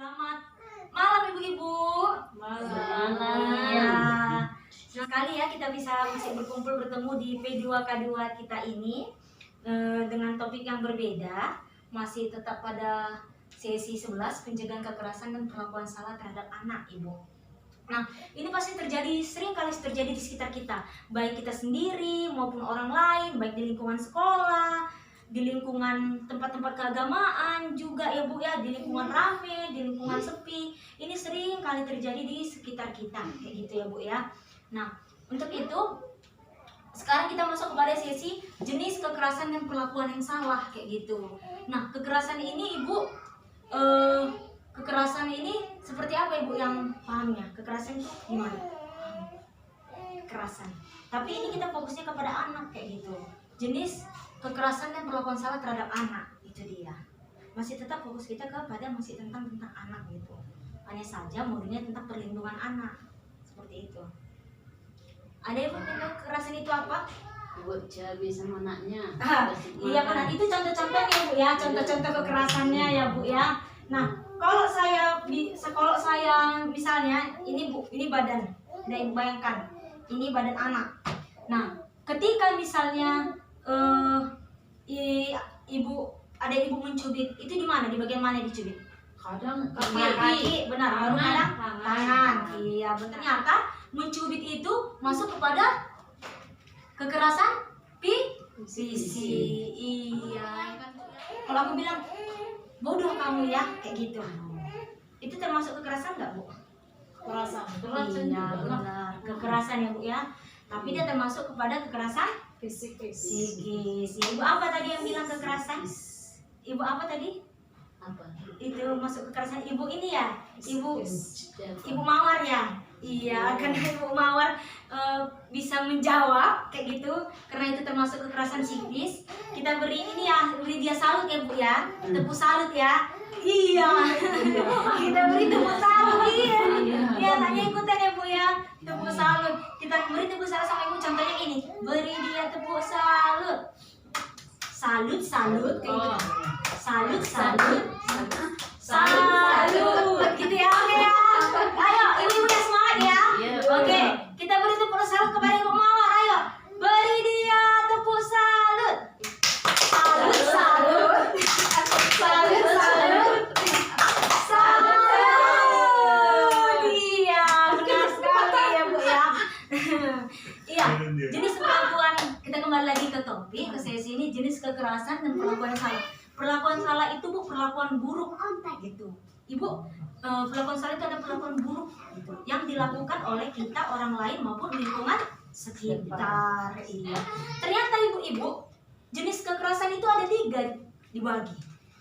Selamat malam ibu-ibu. Malam. Ya, senang sekali ya kita bisa masih berkumpul bertemu di P2K2 kita ini dengan topik yang berbeda. Masih tetap pada sesi 11 pencegahan kekerasan dan perlakuan salah terhadap anak, ibu. Nah, ini pasti sering kali terjadi di sekitar kita, baik kita sendiri maupun orang lain, baik di lingkungan sekolah, di lingkungan tempat-tempat keagamaan juga ya Bu ya, di lingkungan rame, di lingkungan sepi. Ini sering kali terjadi di sekitar kita, kayak gitu ya Bu ya. Nah, untuk itu sekarang kita masuk kepada sesi jenis kekerasan dan perlakuan yang salah, kayak gitu. Nah, kekerasan ini Ibu kekerasan ini seperti apa Ibu yang pahamnya? Kekerasan itu gimana? Kekerasan. Tapi ini kita fokusnya kepada anak kayak gitu. Jenis kekerasan dan perlakuan salah terhadap anak, itu dia. Masih tetap fokus kita kepada masih tentang anak gitu. Hanya saja modulnya tentang perlindungan anak. Seperti itu. Ada yang tahu kekerasan itu apa? Buat cabai sama anaknya. Iya benar, itu contoh-contohnya Bu ya, contoh-contoh kekerasannya ya Bu ya. Nah, kalau saya misalnya ini Bu, ini badan. Nah, Ibu bayangkan, ini badan anak. Nah, ketika misalnya ibu mencubit, itu di mana? Di bagian mana dicubit? Kadang Kaki, benar. Baru kadang tangan. Iya, ternyata mencubit itu masuk kepada kekerasan fisik. Iya, kan. Kalau aku bilang bodoh kamu ya, kayak gitu. Itu termasuk kekerasan nggak Bu? kekerasan Iya, benar. Kekerasan ya Bu ya. Tapi dia termasuk kepada kekerasan psikis. Ibu apa tadi yang bilang kekerasan? Ibu apa tadi? apa? Itu masuk kekerasan ibu ini ya? Ibu Mawar ya? Iya, karena Ibu Mawar bisa menjawab kayak gitu, karena itu termasuk kekerasan psikis. Kita beri ini ya, beri dia salut ya Bu ya, tepuk salut ya. Iya, kita beri tepuk salut. Iya, tanya ikutan ya Bu ya, tepuk salut. Kita beri tepuk salut sama Ibu, contohnya ini, beri dia tepuk salut. Salut kayak gitu. Salut gitu ya. Oke ya. Ayo, ibu yang semangat ya. Oke, kita beri tepuk salut kepada Ibu Mawar. Ayo, beri dia tepuk salut. Salut. Iya, benar sekali ya Bu ya. Iya, jenis perlakuan, kita kembali lagi ke topik, ke sesi ini, jenis kekerasan dan perlakuan salah. Perlakuan salah itu Bu, perlakuan buruk gitu. Ibu, perlakuan salah itu ada perlakuan buruk gitu, yang dilakukan oleh kita, orang lain maupun lingkungan sekitar. Iya. Ternyata ibu-ibu, jenis kekerasan itu ada 3 dibagi.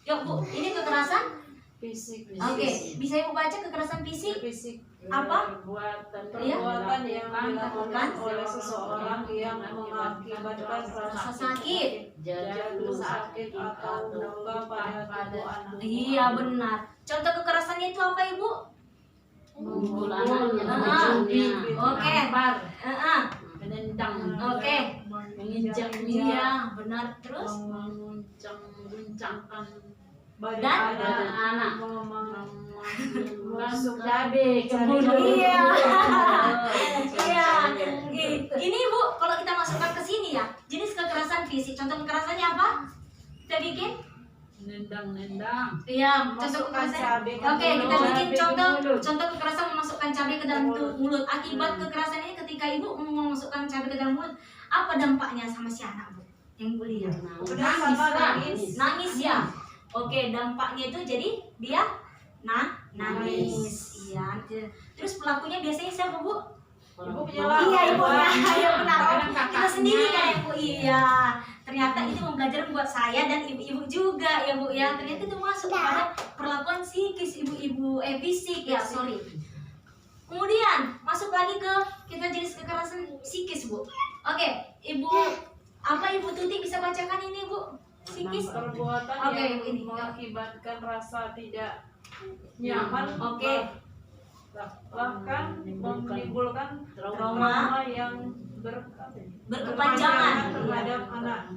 Yuk Bu, ini kekerasan fisik. Oke, bisa Ibu baca kekerasan fisik? Apa? Perbuatan yang dilakukan oleh seseorang yang mengakibatkan rasa sakit, jatuh sakit atau luka pada tubuh anak. Iya benar. Contoh kekerasannya itu apa Ibu? Mukul anaknya, Oke. menendang, Oke. menginjak, Iya benar. Terus menguncangkan dan anak, masuk cabai ke mulut. Iya. Iya. Ini Bu, kalau kita masukkan ke sini ya, jenis kekerasan fisik. Contoh kekerasannya apa? Kita bikin? Nendang. Iya, contoh kekerasan. Oke, kita bikin contoh kekerasan memasukkan cabai ke dalam mulut. Akibat kekerasan ini ketika Ibu memasukkan cabai ke dalam mulut, apa dampaknya sama si anak Bu? Yang Ibu lihat? Nangis ya. Oke, dampaknya itu jadi dia nangis. Iya. Terus pelakunya biasanya siapa Bu? Ibu penyelam. Iya Ibu ya. Iya benar. Kita sendiri kan ya Bu. Iya. Ternyata itu pembelajaran buat saya dan ibu-ibu juga ya Bu ya. Ternyata itu masuk pada perlakuan psikis ibu-ibu fisik ya, sorry. Kemudian masuk lagi ke kita jenis kekerasan psikis Bu. Oke, Ibu Tuti bisa bacakan ini Bu? Psikis. Perbuatan yang mengakibatkan rasa tidak nyaman, bahkan menimbulkan trauma yang berkepanjangan terhadap anak.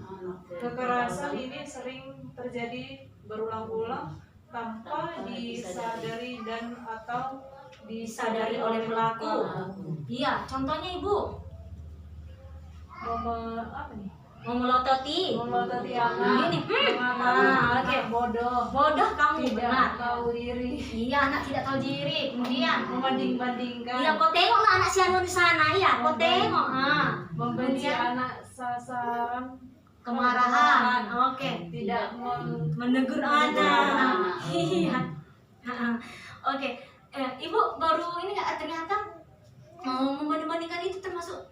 Kekerasan ini sering terjadi berulang-ulang tanpa disadari dan atau Disadari oleh pelaku. Iya, contohnya ibu memelototi. memelototi anak, Gini, mengatakan oke. anak bodoh, Bodoh kamu, tidak benar. tahu diri, Iya, anak tidak tahu diri. Kemudian, membanding-bandingkan, iya, kau tengoklah anak si Anu di sana. Iya, kau tengok. membenci Kemudian, anak sasaran kemarahan. Oke. tidak Menegur anak. Iya. Oke. Ibu baru ini nggak ternyata membanding-bandingkan itu termasuk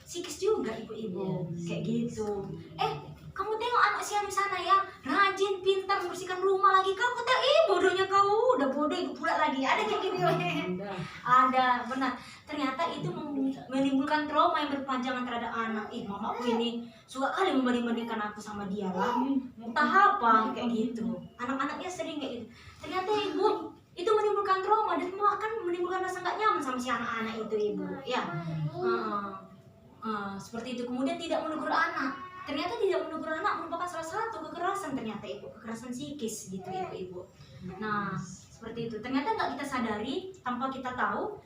psikis juga ibu-ibu. Kayak gitu. Kamu tengok anak si Anu sana ya, rajin, pintar, membersihkan rumah lagi. Kamu tahu, bodohnya kau, udah bodoh ibu pula lagi. Ada kayak gitu. Ada, benar. Ternyata itu menimbulkan trauma yang berkepanjangan terhadap anak. Mamaku ini suka kali membanding-bandingkan aku sama dia lah. Entah apa, kayak gitu. Anak-anaknya sering kayak gitu. Ternyata ibu itu menimbulkan trauma dan bahkan menimbulkan rasa nggak nyaman sama si anak-anak itu ibu. Ya, seperti itu. Kemudian tidak menegur anak. Ternyata tidak menegur anak merupakan salah satu kekerasan ternyata ibu, kekerasan psikis gitu ibu-ibu. Nah, seperti itu. Ternyata nggak kita sadari tanpa kita tahu,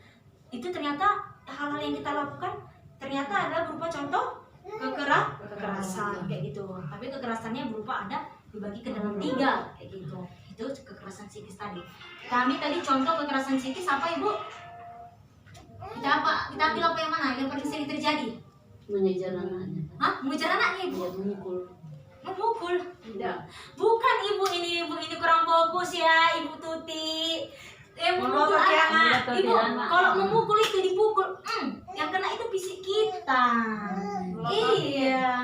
itu ternyata hal-hal yang kita lakukan ternyata adalah berupa contoh kekerasan kayak gitu. Tapi kekerasannya berupa ada dibagi ke dalam 3 kayak gitu. Itu kekerasan psikis tadi. Kami tadi contoh kekerasan psikis apa ibu? Kita ambil apa yang mana? Yang paling sering terjadi? Mengejar anaknya. Mengejar anaknya ibu? Dia memukul. Memukul? tidak Bukan ibu ini kurang fokus ya ibu Tuti. Memukul Memelototi anak. anak. Ibu kalau memukul itu dipukul, yang kena itu fisik kita. Iya,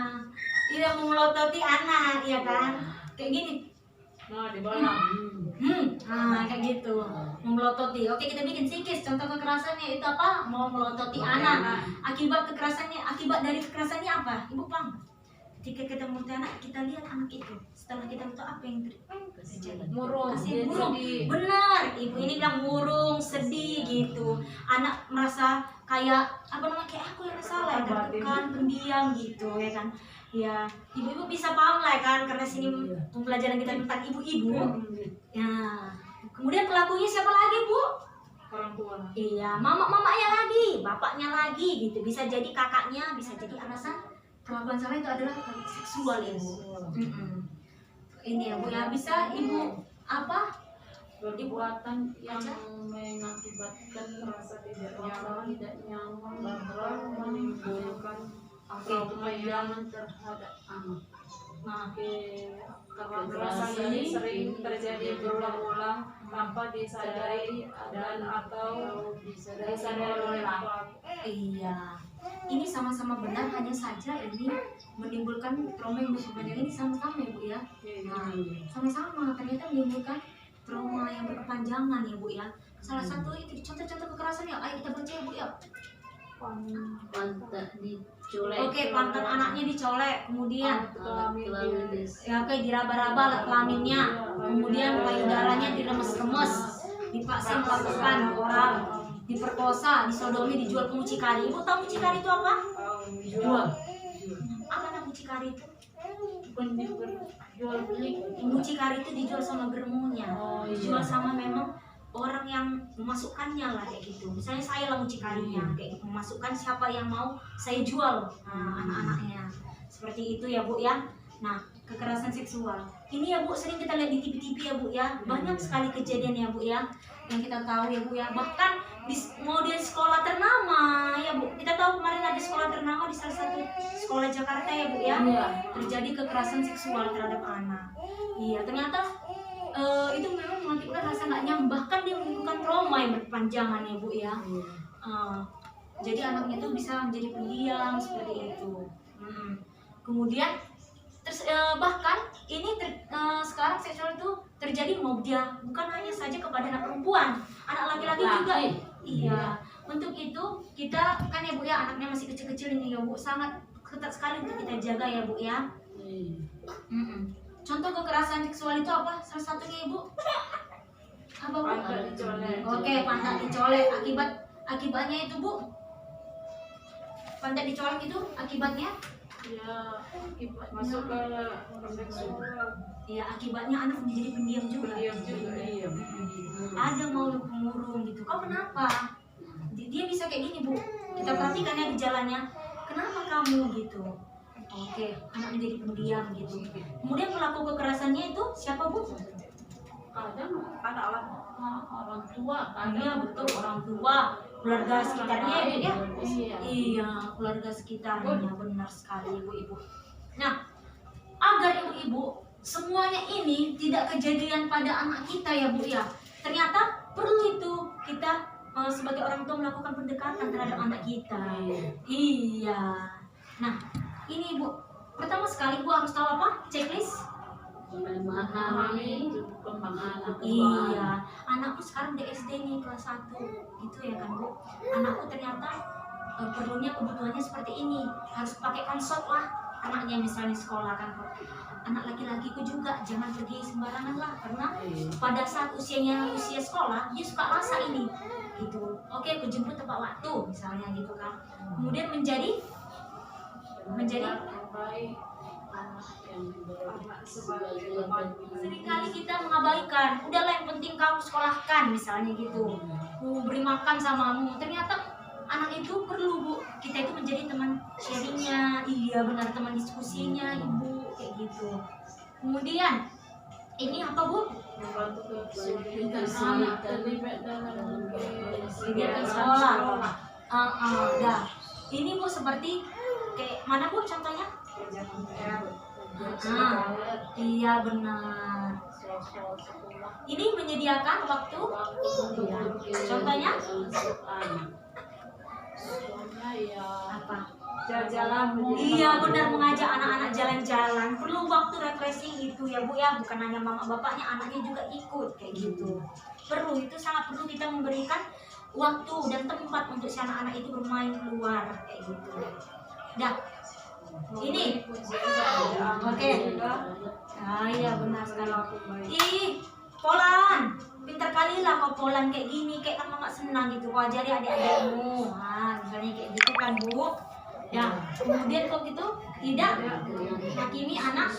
memelototi anak, ya kan? Kayak gini. di bola Kayak gitu. Memelototi. Oke, kita bikin psikis. Contoh kekerasannya itu apa? Mau melototi anak. Akibat dari kekerasannya apa? Ibu paham? Ketika kita melototi anak, kita lihat anak itu. Setelah kita tahu apa yang terjadi. murung, Kasih murung. sedih. Benar. Ibu ini bilang murung, sedih gitu. Anak merasa kayak kayak aku yang salah, tertekan, pendiam gitu ya kan. Ya, ibu-ibu bisa paham lah kan karena sini pembelajaran kita tentang ibu-ibu. Ya. Kemudian pelakunya siapa lagi, Bu? orang tua. Iya, mamanya lagi, bapaknya lagi gitu. Bisa jadi kakaknya, bisa jadi alasan perlakuan salah itu adalah seksual ya, Bu. Ini ya, Bu ya, bisa Ibu apa? Perbuatan yang mengakibatkan rasa tidak nyaman bahkan menimbulkan trauma yang terhadap anak. Nah, Kekerasan ini sering terjadi berulang-ulang tanpa disadari dan atau disadari oleh pelaku. iya. Ini sama-sama benar, hanya saja ini menimbulkan trauma yang berkepanjangan ini sama-sama ya, Bu ya. Nah, sama-sama ternyata menimbulkan trauma yang berkepanjangan ya, Bu ya. Salah satu itu contoh-contoh kekerasan ya. Ayo kita baca ya, Bu ya. Pantat dicolek. Oke, pantat anaknya dicolek, kemudian Kelamin kayak diraba-raba lah kelaminnya, kemudian payudaranya diremes-remes, dipaksa melakukan oral, diperkosa, disodomi, dijual ke mucikari. Ibu tahu mucikari itu apa? jual. Apa nama mucikari itu? Jual beli. Mucikari itu dijual sama germunya, dijual sama memang orang yang memasukkannya lah kayak gitu. Misalnya saya lah mucikarinya, kayak gitu. Memasukkan siapa yang mau saya jual anak-anaknya. Seperti itu ya, Bu ya. Nah, kekerasan seksual ini ya, Bu, sering kita lihat di TV-TV ya, Bu ya. Banyak sekali kejadian ya, Bu ya, yang kita tahu ya, Bu ya. Bahkan mau di sekolah ternama ya, Bu. Kita tahu kemarin ada sekolah ternama di salah satu sekolah Jakarta ya, Bu ya. Terjadi kekerasan seksual terhadap anak. Iya, ternyata itu memang mengakibatkan rasa nggak nyaman, bahkan dia menimbulkan trauma yang berkepanjangan ya, Bu ya. Jadi anaknya tuh bisa menjadi pendiam seperti itu. Kemudian bahkan ini sekarang seksual itu terjadi bukan hanya saja kepada anak perempuan, anak laki-laki juga. Iya. Untuk itu kita kan ya, Bu ya, anaknya masih kecil-kecil ini ya, Bu, sangat ketat sekali untuk kita jaga ya, Bu ya. Contoh kekerasan seksual itu apa? Salah satunya Ibu? Apa, Bu? Pantat dicolek. Oke, pantat dicolek. Akibatnya itu, Bu? Pantat dicolek itu akibatnya Ya, akibatnya Masuk ke seksual. Ya akibatnya anak menjadi pendiam juga. Pendiam juga, iya. Ada mau pemurung gitu. Kau kenapa? Dia bisa kayak gini, Bu. Kita perhatikan ya gejalanya. Kenapa kamu gitu? Oke, anak menjadi pendiam gitu. Kemudian pelaku kekerasannya itu siapa, Bu? kadang Anak lah. orang tua, Iya, betul, orang tua, keluarga sekitarnya ya, Bu, ya. Iya. Iya, keluarga sekitarnya, benar sekali ibu-ibu. Nah, agar ibu-ibu semuanya ini tidak kejadian pada anak kita ya Bu ya. Ternyata perlu itu kita sebagai orang tua melakukan pendekatan terhadap anak kita. Iya. Nah, ini Bu, pertama sekali Bu harus tahu apa? Checklist. Memahami kembang anak. Iya, anakku sekarang di SD nih kelas 1 gitu ya kan Bu. Anakku ternyata perlunya kebutuhannya seperti ini, harus pakai konsol lah anaknya misalnya sekolah kan Bu. Anak laki-lakiku juga jangan pergi sembarangan lah, karena pada saat usia sekolah dia suka rasa ini gitu. Oke, aku jemput tepat waktu misalnya gitu kan. Kemudian menjadi baik anak yang seringkali kita mengabaikan, udahlah yang penting kamu sekolahkan misalnya gitu, beri makan samamu. Ternyata anak itu perlu Bu, kita itu menjadi teman sharingnya. Iya benar, teman diskusinya Ibu kayak gitu. Kemudian ini apa Bu? membantu kesulitan anak terlibat dalam Kegiatan sekolah. Dah. Ini Bu seperti kayak mana Bu contohnya? Iya benar. Ini menyediakan waktu. Contohnya ya apa? Jalan-jalan. Iya benar, mengajak anak-anak jalan-jalan. Perlu waktu refreshing itu ya Bu ya, bukan hanya mama bapaknya, anaknya juga ikut kayak gitu. Perlu, itu sangat perlu kita memberikan waktu dan tempat untuk si anak-anak itu bermain keluar kayak gitu. Dah. Ini. Oke. Iya benar sekali. Ih, Polan, pintar kali lah kau Polan kayak gini, kayak kan mama senang gitu. Kau ajari adik-adikmu. Misalnya kayak gitu kan Bu. Ya, kemudian kok gitu tidak hakimi anak.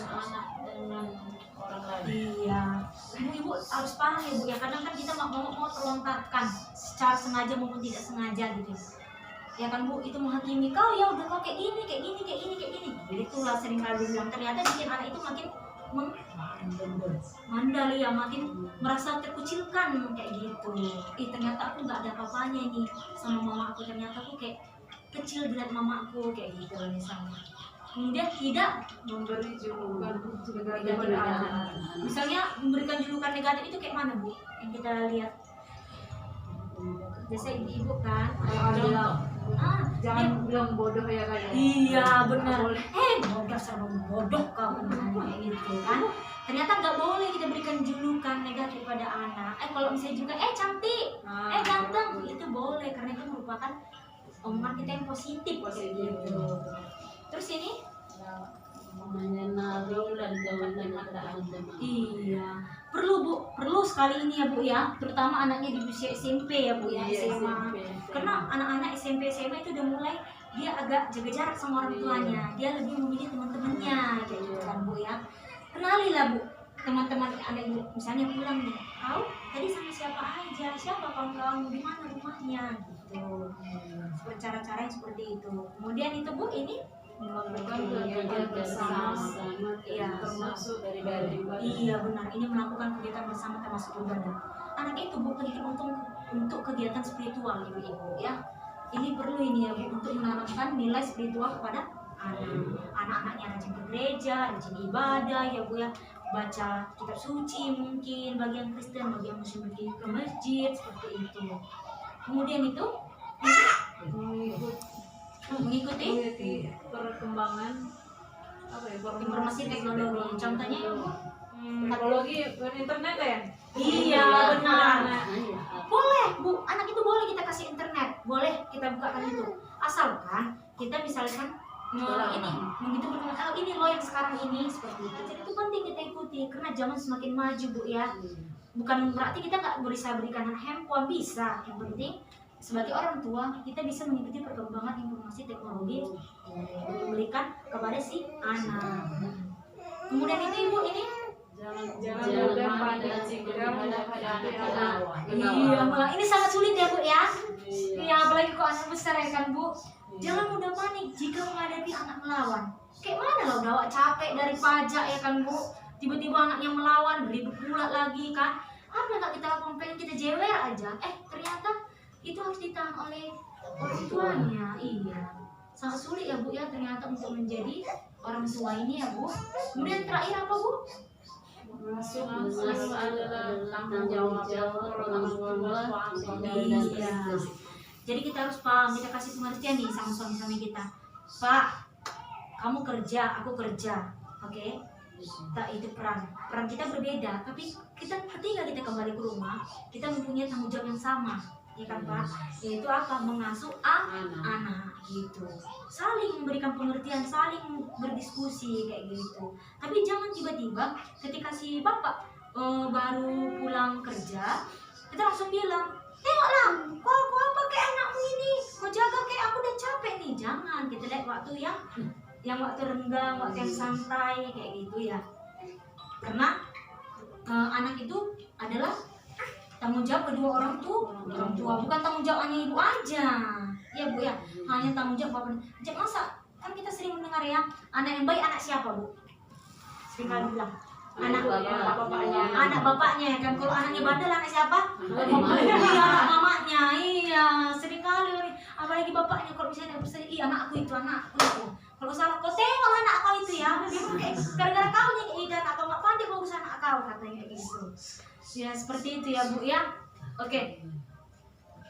dengan orang lain. Iya, ibu-ibu harus paham ya Bu ya. Kadang kan kita mau terlontarkan secara sengaja maupun tidak sengaja gitu. Ya kan Bu, itu menghakimi kau ya udah kau kayak gini. Itulah sering kali bilang, ternyata bikin anak itu makin mandal ya, makin merasa terkucilkan kayak gitu. Ternyata aku nggak ada apa-apanya ini sama mama aku, ternyata aku kayak kecil dilihat mamaku kayak gitu misalnya. Kemudian tidak Memberi julukan negatif kepada pada anak. anak. Misalnya memberikan julukan negatif itu kayak mana Bu? Yang kita lihat biasa ibu-ibu kan Jangan bilang bodoh ya kayak. iya benar. Dasar bodoh kamu misalnya kayak gitu kan. Ternyata nggak boleh kita berikan julukan negatif pada anak. Kalau misalnya juga cantik, ganteng, itu boleh karena itu merupakan omongan kita yang positif kayak gitu. Terus ini menyenari dan keadaan teman. iya, perlu Bu, perlu sekali ini ya Bu ya, terutama anaknya di usia SMP ya Bu ya, Iya, SMA. SMP. Karena anak-anak SMP SMA itu udah mulai dia agak jaga jarak sama orang tuanya, dia lebih memilih teman-temannya kayak gitu kan Bu ya. Kenalilah Bu teman-teman anak Ibu, misalnya pulang nih, kau tadi sama siapa aja, siapa kawan kamu, di mana rumahnya gitu. Seperti cara-cara yang seperti itu. Kemudian itu Bu, ini Melakukan kegiatan bersama. Iya. Termasuk dari Iya benar, ini melakukan kegiatan bersama termasuk ibadah. Anak itu Bu pendidikan untuk kegiatan spiritual ibu-ibu ya. Ini perlu ini ya Bu, untuk menanamkan nilai spiritual kepada anak-anaknya, rajin ke gereja, rajin ibadah ya Bu ya, baca kitab suci mungkin bagi yang Kristen, bagi yang Muslim pergi ke masjid seperti itu. Kemudian itu mengikuti perkembangan informasi teknologi. Contohnya ya Bu, teknologi internet ya. iya benar. Iya. Boleh Bu, anak itu boleh kita kasih internet, boleh kita bukakan itu, asalkan kita misalkan ini begitu berkenaan, ini loh yang sekarang ini seperti itu. Jadi itu penting kita ikuti karena zaman semakin maju Bu ya. Bukan berarti kita nggak bisa berikan handphone, bisa. Yang penting sebagai orang tua kita bisa mengikuti perkembangan informasi teknologi, memberikan kepada si anak. Kemudian itu ibu ini Jangan Jangan mudah pandang pandang tinggi tinggi pada anak lawan. iya Mbak, ini sangat sulit ya Bu ya. Iya, apalagi kok anak besar ya kan Bu. Jangan mudah panik jika menghadapi anak melawan. Kayak mana lo udah capek dari pajak ya kan Bu, tiba-tiba anaknya melawan, beribut pula lagi kan. Apa yang gak kita lakukan, pengen kita jewer aja. Ternyata itu harus ditahan oleh orang tuanya. Iya, sangat sulit ya Bu ya ternyata untuk menjadi orang tua ini ya Bu. Kemudian terakhir apa Bu? Masuk adalah tanggung jawab orang tua. Iya. Jadi kita harus paham, kita kasih pengertian nih sama suami-suami kita. Pak, kamu kerja, aku kerja, oke? Tak itu peran kita berbeda, tapi kita ketika kita kembali ke rumah, kita mempunyai tanggung jawab yang sama, ya kan Pak? Yaitu apa? Mengasuh anak gitu. Saling memberikan pengertian, saling berdiskusi kayak gitu. Tapi jangan tiba-tiba ketika si bapak baru pulang kerja, kita langsung bilang, tengoklah, kok apa kayak anakmu ini, mau jaga kayak aku udah capek nih. Jangan, kita lihat waktu yang waktu renggang, waktu yang santai kayak gitu ya. Karena anak itu adalah tanggung jawab kedua orang tua, bukan tanggung jawab hanya ibu aja. Ya Bu ya, hanya tanggung jawab bapak. Jadi masa kan kita sering mendengar ya, anak yang baik anak siapa Bu? Sering kali bilang anak bapaknya. anak bapaknya ya kan. Kalau anaknya bandel anak siapa? Iya, anak mamanya. Iya, sering kali orang, apalagi bapaknya kalau misalnya bersedia, iya anakku itu. Kalau salah, kau tengoklah anak kau itu ya. Dia pakai gara-gara kau nih dan atau nggak pandai bagus anak kau katanya gitu. Ya seperti itu ya Bu ya. Oke.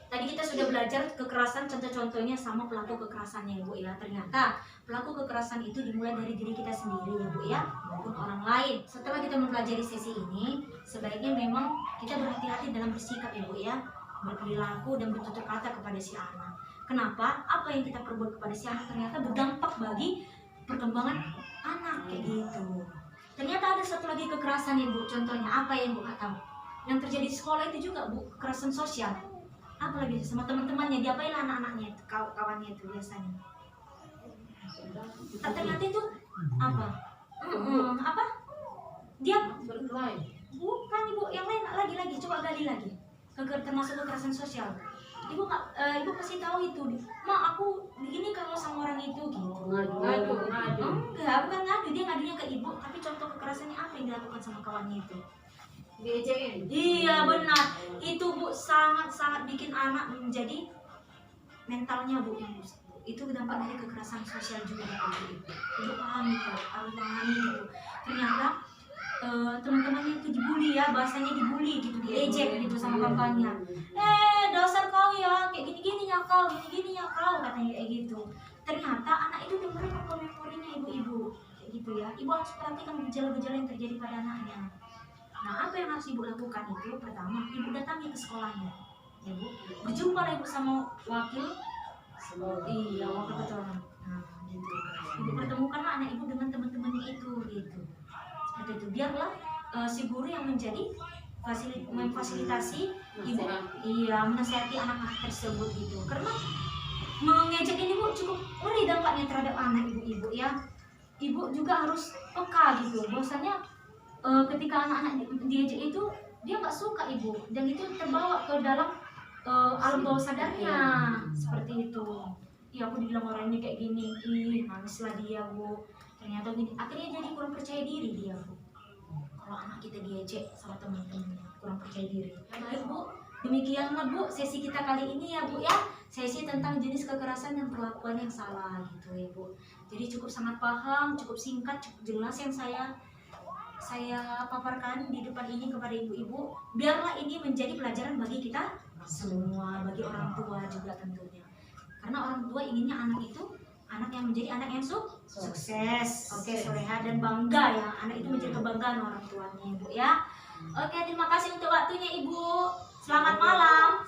Tadi kita sudah belajar kekerasan, contoh-contohnya sama pelaku kekerasannya ya Bu ya. Ternyata pelaku kekerasan itu dimulai dari diri kita sendiri ya Bu ya, maupun orang lain. Setelah kita mempelajari sesi ini, sebaiknya memang kita berhati-hati dalam bersikap ya Bu ya, berperilaku dan bertutur kata kepada si anak. Kenapa? Apa yang kita perbuat kepada si anak ternyata berdampak bagi perkembangan anak kayak gitu. Ternyata ada satu lagi kekerasan ya Bu, contohnya apa yang Bu nggak tahu? Yang terjadi di sekolah itu juga Bu, kekerasan sosial. Apa lagi sama teman-temannya, diapain anak-anaknya itu, kawannya itu biasanya. Ternyata itu apa? Apa? Dia Berkelahi. bukan Ibu, yang lain lagi coba gali lagi. Termasuk kekerasan sosial. Ibu pasti tahu itu. Ma, aku begini kalau sama orang itu gitu. Ngadu. Enggak, bukan ngadu, dia ngadunya ke ibu. Tapi contoh kekerasannya apa yang dilakukan sama kawannya itu? Diecekin. Iya benar, itu Bu sangat bikin anak menjadi mentalnya Bu yang rusak. Itu dampak dari kekerasan sosial juga Bu. Ibu pahami itu, harus pahami gitu. Ternyata teman-temannya itu dibully ya, bahasanya dibully gitu, diejek gitu sama kawannya. Dasar kau ya, kayak gini-gini ya kau, katanya kayak gitu. Ternyata anak itu udah merekam memorinya ibu-ibu kayak gitu ya. Ibu harus perhatikan gejala-gejala yang terjadi pada anaknya. Nah, apa yang harus ibu lakukan itu? Pertama, ibu datangi ke sekolahnya, ya Bu. Berjumpa ibu sama wakil ketua. Nah, gitu. Ibu pertemukanlah anak ibu dengan teman-temannya itu, gitu. Seperti itu. Biarlah si guru yang menjadi memfasilitasi ibu, menasihati anak-anak tersebut gitu. Karena mengejek ini Bu cukup ngeri dampaknya terhadap anak ibu-ibu ya. Ibu juga harus peka gitu. Bahwasanya ketika anak-anak diejek itu dia nggak suka ibu, dan itu terbawa ke dalam alam bawah sadarnya seperti itu. Iya, aku dibilang orang ini kayak gini, nangislah dia Bu. Ternyata gini, akhirnya jadi kurang percaya diri dia Bu. Kalau anak kita diejek sama teman-temannya, kurang percaya diri. Baik Bu, demikianlah Bu sesi kita kali ini ya Bu ya. Sesi tentang jenis kekerasan dan perlakuan yang salah gitu ya Bu. Jadi cukup sangat paham, cukup singkat, cukup jelas yang saya paparkan di depan ini kepada ibu-ibu. Biarlah ini menjadi pelajaran bagi kita semua, bagi orang tua juga tentunya. Karena orang tua inginnya anak itu anak yang menjadi anak yang sukses, soleha dan bangga ya. Anak itu menjadi kebanggaan orang tuanya Ibu ya. Oke, terima kasih untuk waktunya Ibu. Selamat malam.